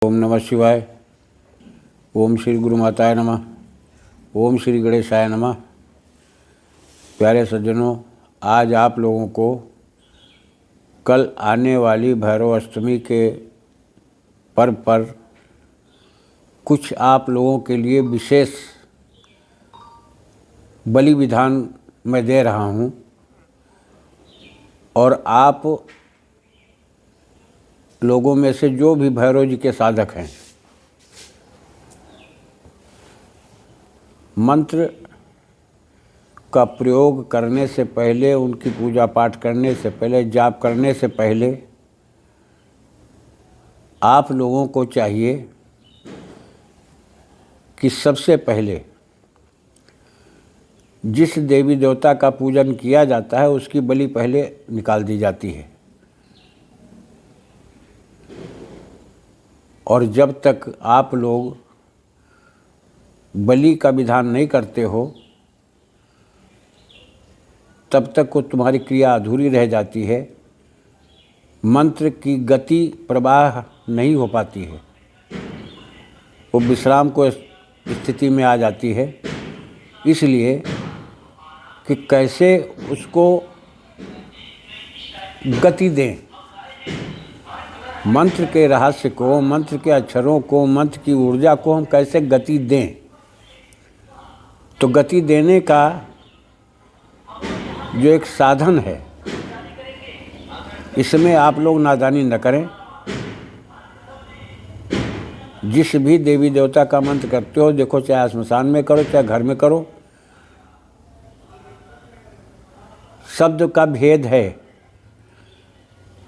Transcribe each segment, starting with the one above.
ओम नमः शिवाय। ओम श्री गुरु माताय नमः। ओम श्री गणेशाय नमः। प्यारे सज्जनों, आज आप लोगों को कल आने वाली भैरव अष्टमी के पर्व पर कुछ आप लोगों के लिए विशेष बलि विधान मैं दे रहा हूँ और आप लोगों में से जो भी भैरव जी के साधक हैं, मंत्र का प्रयोग करने से पहले, उनकी पूजा पाठ करने से पहले, जाप करने से पहले आप लोगों को चाहिए कि सबसे पहले जिस देवी देवता का पूजन किया जाता है उसकी बलि पहले निकाल दी जाती है। और जब तक आप लोग बलि का विधान नहीं करते हो तब तक वो तुम्हारी क्रिया अधूरी रह जाती है, मंत्र की गति प्रवाह नहीं हो पाती है, वो विश्राम को स्थिति में आ जाती है। इसलिए कि कैसे उसको गति दें, मंत्र के रहस्य को, मंत्र के अक्षरों को, मंत्र की ऊर्जा को हम कैसे गति दें। तो गति देने का जो एक साधन है, इसमें आप लोग नादानी न करें। जिस भी देवी देवता का मंत्र करते हो, देखो चाहे स्मशान में करो चाहे घर में करो, शब्द का भेद है।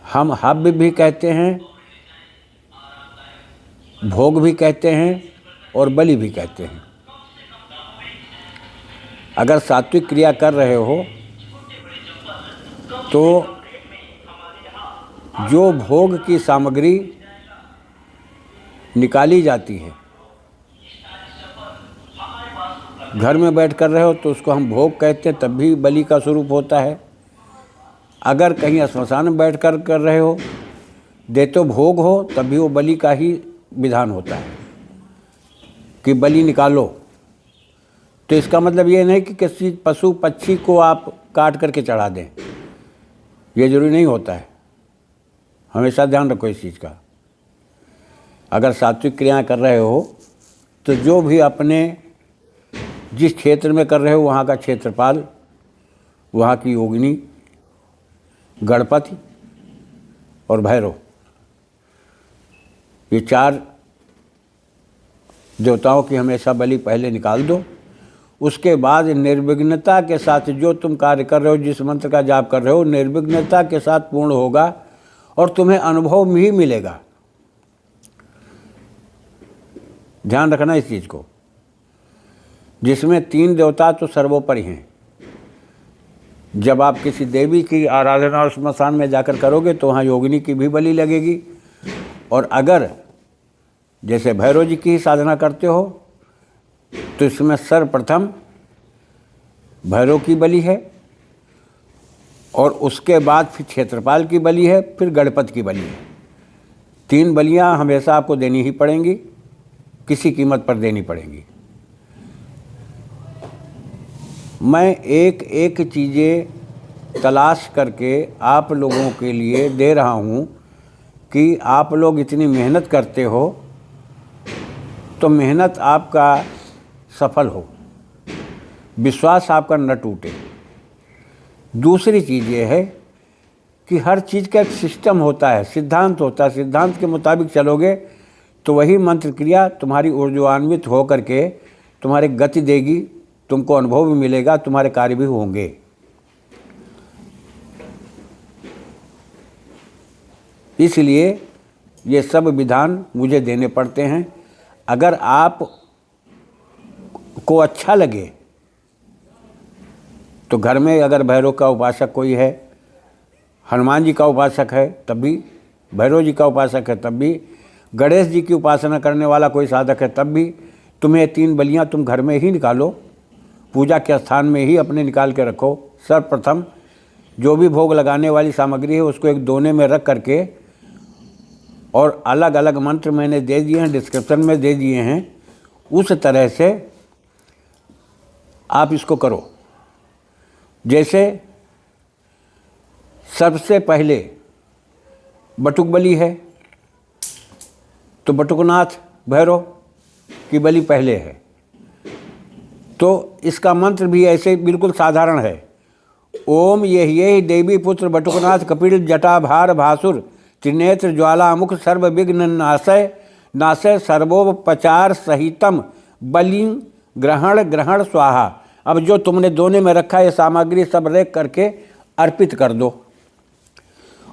हम हव्य भी कहते हैं, भोग भी कहते हैं और बलि भी कहते हैं। अगर सात्विक क्रिया कर रहे हो तो जो भोग की सामग्री निकाली जाती है, घर में बैठ कर रहे हो तो उसको हम भोग कहते हैं, तब भी बलि का स्वरूप होता है। अगर कहीं श्मशान में बैठ कर रहे हो, देतो भोग हो, तब भी वो बलि का ही विधान होता है कि बलि निकालो। तो इसका मतलब ये नहीं कि किसी पशु पक्षी को आप काट करके चढ़ा दें, ये जरूरी नहीं होता है। हमेशा ध्यान रखो इस चीज़ का। अगर सात्विक क्रियाएं कर रहे हो तो जो भी अपने जिस क्षेत्र में कर रहे हो वहाँ का क्षेत्रपाल, वहाँ की योगिनी, गणपति और भैरव, ये चार देवताओं की हमेशा बलि पहले निकाल दो। उसके बाद निर्विघ्नता के साथ जो तुम कार्य कर रहे हो, जिस मंत्र का जाप कर रहे हो, निर्विघ्नता के साथ पूर्ण होगा और तुम्हें अनुभव में ही मिलेगा। ध्यान रखना इस चीज़ को, जिसमें तीन देवता तो सर्वोपरि हैं। जब आप किसी देवी की आराधना और श्मशान में जाकर करोगे तो वहाँ योगिनी की भी बलि लगेगी। और अगर जैसे भैरव जी की ही साधना करते हो तो इसमें सर्वप्रथम भैरव की बलि है और उसके बाद फिर क्षेत्रपाल की बलि है, फिर गणपति की बलि है। तीन बलियाँ हमेशा आपको देनी ही पड़ेंगी, किसी कीमत पर देनी पड़ेंगी। मैं एक एक चीज़ें तलाश करके आप लोगों के लिए दे रहा हूँ कि आप लोग इतनी मेहनत करते हो तो मेहनत आपका सफल हो, विश्वास आपका न टूटे। दूसरी चीज़ ये है कि हर चीज़ का एक सिस्टम होता है, सिद्धांत होता है। सिद्धांत के मुताबिक चलोगे तो वही मंत्र क्रिया तुम्हारी ऊर्जान्वित हो करके तुम्हारी गति देगी, तुमको अनुभव भी मिलेगा, तुम्हारे कार्य भी होंगे। इसलिए ये सब विधान मुझे देने पड़ते हैं। अगर आप को अच्छा लगे तो घर में अगर भैरव का उपासक कोई है, हनुमान जी का उपासक है तब भी, भैरव जी का उपासक है तब भी, गणेश जी की उपासना करने वाला कोई साधक है तब भी, तुम्हें तीन बलियां तुम घर में ही निकालो, पूजा के स्थान में ही अपने निकाल के रखो। सर्वप्रथम जो भी भोग लगाने वाली सामग्री है उसको एक दोने में रख करके और अलग अलग मंत्र मैंने दे दिए हैं, डिस्क्रिप्शन में दे दिए हैं। उस तरह से आप इसको करो। जैसे सबसे पहले बटुक बलि है तो बटुकनाथ भैरव की बलि पहले है, तो इसका मंत्र भी ऐसे बिल्कुल साधारण है। ओम ये देवी पुत्र बटुकनाथ कपिल जटाभार भासुर त्रिनेत्र ज्वालामुख सर्व विघ्न नाशय सर्वोपचार सहितम बलि ग्रहण ग्रहण स्वाहा। अब जो तुमने दोने में रखा है सामग्री सब रेख करके अर्पित कर दो,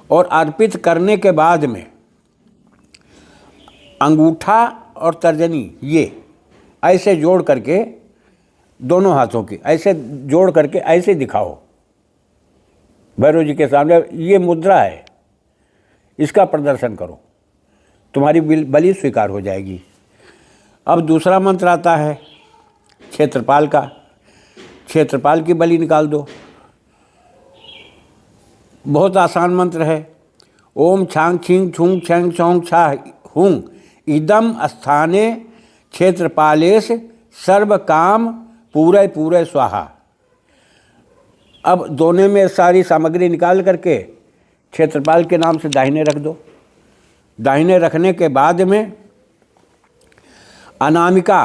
और अर्पित करने के बाद में अंगूठा और तर्जनी ये ऐसे जोड़ करके दोनों हाथों की ऐसे जोड़ करके ऐसे दिखाओ भैरव जी के सामने। ये मुद्रा है, इसका प्रदर्शन करो, तुम्हारी बलि स्वीकार हो जाएगी। अब दूसरा मंत्र आता है क्षेत्रपाल का। क्षेत्रपाल की बलि निकाल दो। बहुत आसान मंत्र है। ओम छांग छींग छूंग छेंग छौंग छा हुंग इदम स्थाने क्षेत्रपालेश सर्व काम पूरे पूरे स्वाहा। अब दोने में सारी सामग्री निकाल करके क्षेत्रपाल के नाम से दाहिने रख दो। दाहिने रखने के बाद में अनामिका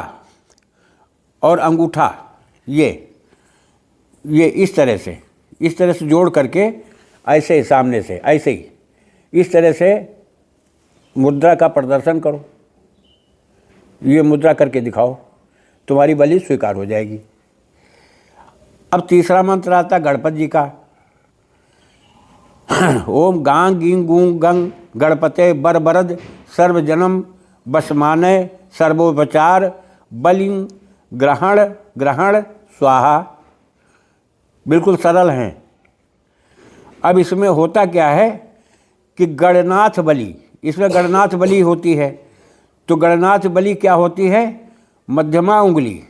और अंगूठा ये इस तरह से जोड़ करके ऐसे ही सामने से ऐसे ही इस तरह से मुद्रा का प्रदर्शन करो। ये मुद्रा करके दिखाओ, तुम्हारी बलि स्वीकार हो जाएगी। अब तीसरा मंत्र आता गणपति जी का। ओम गांग गीं गूं गंग गणपते बरबरद सर्वजनम बसमानय सर्वोपचार बलि ग्रहण ग्रहण स्वाहा। बिल्कुल सरल हैं। अब इसमें होता क्या है कि गणनाथ बलि, इसमें गणनाथ बलि होती है। तो गणनाथ बलि क्या होती है? मध्यमा उंगली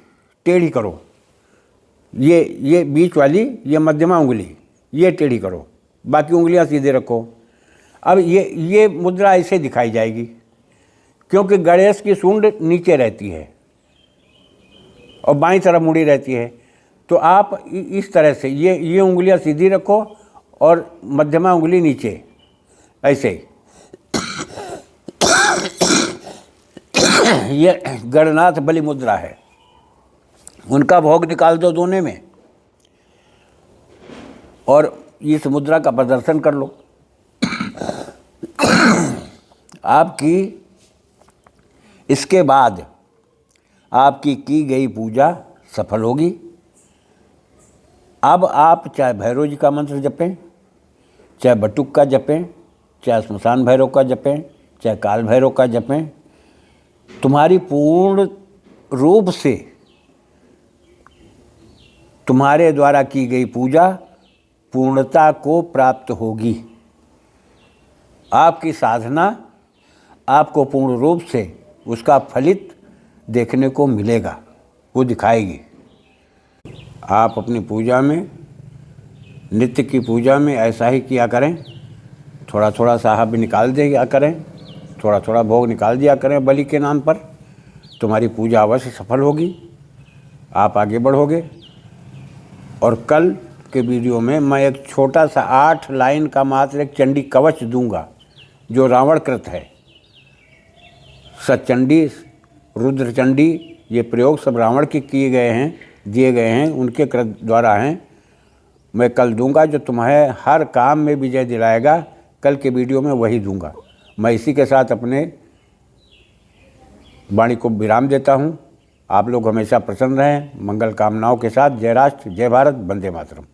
टेढ़ी करो, ये बीच वाली, ये मध्यमा उंगली ये टेढ़ी करो, बाकी उंगलियां सीधे रखो। अब ये मुद्रा ऐसे दिखाई जाएगी, क्योंकि गणेश की सूंड नीचे रहती है और बाईं तरफ मुड़ी रहती है। तो आप इस तरह से ये उंगलियां सीधी रखो और मध्यमा उंगली नीचे ऐसे। ये गणनाथ बलि मुद्रा है। उनका भोग निकाल दो दोने में और इस मुद्रा का प्रदर्शन कर लो। आपकी इसके बाद आपकी की गई पूजा सफल होगी। अब आप चाहे भैरव जी का मंत्र जपें, चाहे बटुक का जपें, चाहे श्मशान भैरव का जपें, चाहे काल भैरव का जपें, तुम्हारी पूर्ण रूप से तुम्हारे द्वारा की गई पूजा पूर्णता को प्राप्त होगी। आपकी साधना आपको पूर्ण रूप से उसका फलित देखने को मिलेगा, वो दिखाएगी। आप अपनी पूजा में, नित्य की पूजा में ऐसा ही किया करें। थोड़ा थोड़ा साहब निकाल दिया करें, थोड़ा थोड़ा भोग निकाल दिया करें बलि के नाम पर। तुम्हारी पूजा अवश्य सफल होगी, आप आगे बढ़ोगे। और कल के वीडियो में मैं एक छोटा सा 8 लाइन का मात्र एक चंडी कवच दूंगा जो रावणकृत है। सचंडी, रुद्रचंडी, ये प्रयोग सब रावण के किए गए हैं, दिए गए हैं, उनके कृत द्वारा हैं। मैं कल दूंगा जो तुम्हें हर काम में विजय दिलाएगा। कल के वीडियो में वही दूंगा। मैं इसी के साथ अपने वाणी को विराम देता हूँ। आप लोग हमेशा प्रसन्न रहें। मंगल कामनाओं के साथ। जय राष्ट्र, जय भारत, वंदे मातरम।